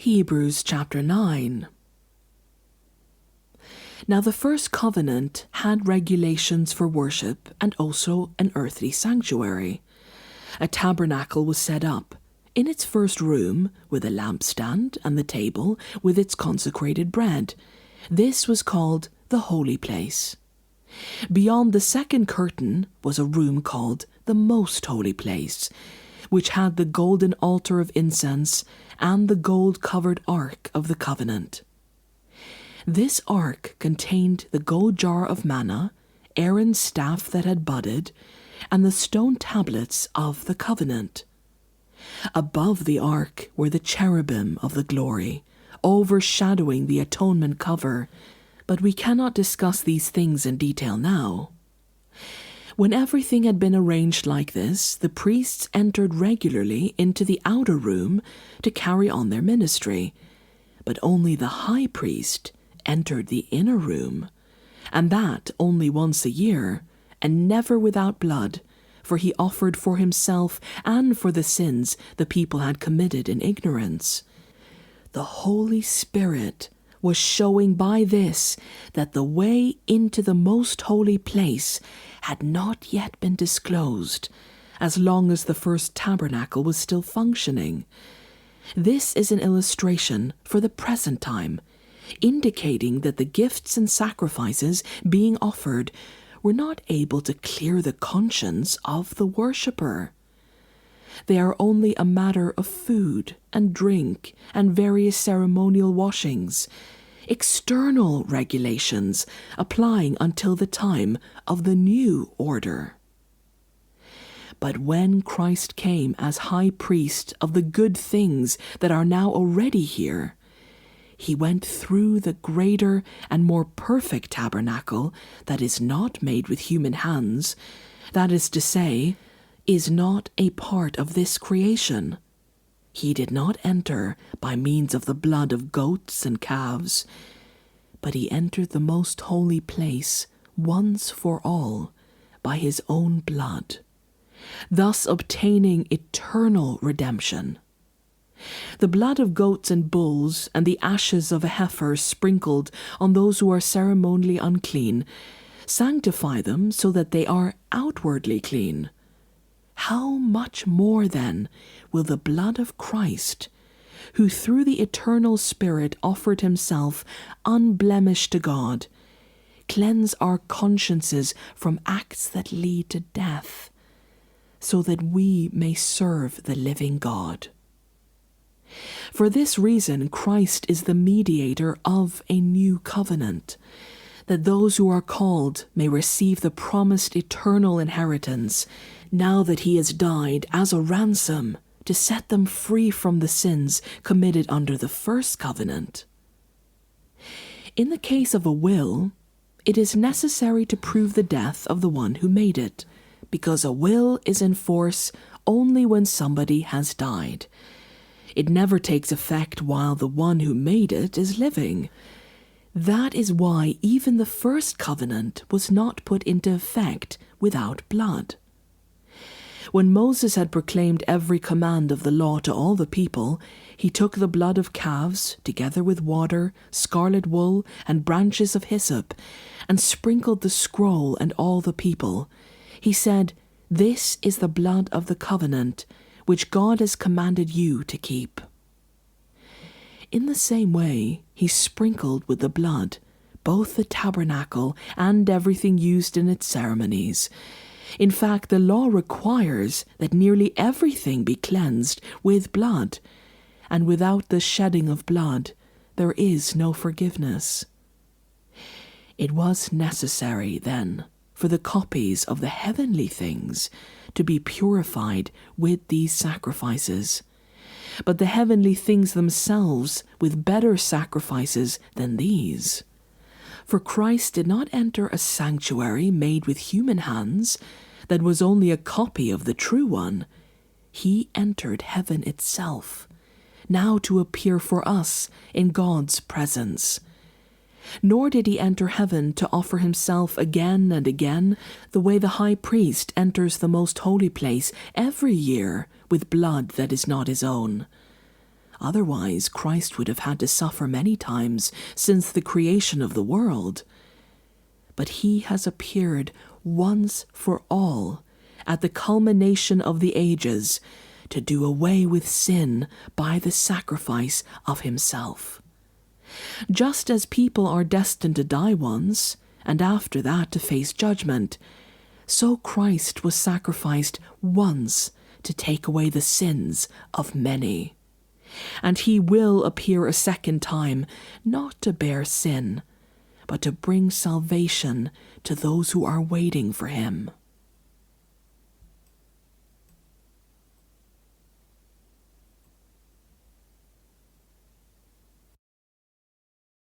Hebrews chapter 9. Now the first covenant had regulations for worship and also an earthly sanctuary. A tabernacle was set up in its first room with a lampstand and the table with its consecrated bread. This was called the holy place. Beyond the second curtain was a room called the most holy place, which had the golden altar of incense and the gold-covered ark of the covenant. This ark contained the gold jar of manna, Aaron's staff that had budded, and the stone tablets of the covenant. Above the ark were the cherubim of the glory, overshadowing the atonement cover, but we cannot discuss these things in detail now. When everything had been arranged like this, the priests entered regularly into the outer room to carry on their ministry, but only the high priest entered the inner room, and that only once a year, and never without blood, for he offered for himself and for the sins the people had committed in ignorance. The Holy Spirit was showing by this that the way into the most holy place had not yet been disclosed, as long as the first tabernacle was still functioning. This is an illustration for the present time, indicating that the gifts and sacrifices being offered were not able to clear the conscience of the worshipper. They are only a matter of food and drink and various ceremonial washings, external regulations applying until the time of the new order. But when Christ came as high priest of the good things that are now already here, he went through the greater and more perfect tabernacle that is not made with human hands, that is to say, is not a part of this creation. He did not enter by means of the blood of goats and calves, but he entered the most holy place once for all by his own blood, thus obtaining eternal redemption. The blood of goats and bulls and the ashes of a heifer sprinkled on those who are ceremonially unclean sanctify them so that they are outwardly clean. How much more, then, will the blood of Christ, who through the eternal Spirit offered himself unblemished to God, cleanse our consciences from acts that lead to death, so that we may serve the living God? For this reason, Christ is the mediator of a new covenant, that those who are called may receive the promised eternal inheritance, now that he has died as a ransom to set them free from the sins committed under the first covenant. In the case of a will, it is necessary to prove the death of the one who made it, because a will is in force only when somebody has died. It never takes effect while the one who made it is living. That is why even the first covenant was not put into effect without blood. When Moses had proclaimed every command of the law to all the people, he took the blood of calves, together with water, scarlet wool, and branches of hyssop, and sprinkled the scroll and all the people. He said, "This is the blood of the covenant, which God has commanded you to keep." In the same way, he sprinkled with the blood both the tabernacle and everything used in its ceremonies. In fact, the law requires that nearly everything be cleansed with blood, and without the shedding of blood, there is no forgiveness. It was necessary, then, for the copies of the heavenly things to be purified with these sacrifices, but the heavenly things themselves with better sacrifices than these. For Christ did not enter a sanctuary made with human hands that was only a copy of the true one. He entered heaven itself, now to appear for us in God's presence. Nor did he enter heaven to offer himself again and again, the way the high priest enters the most holy place every year with blood that is not his own. Otherwise, Christ would have had to suffer many times since the creation of the world. But he has appeared once for all at the culmination of the ages to do away with sin by the sacrifice of himself. Just as people are destined to die once, and after that to face judgment, so Christ was sacrificed once to take away the sins of many. And he will appear a second time, not to bear sin, but to bring salvation to those who are waiting for him.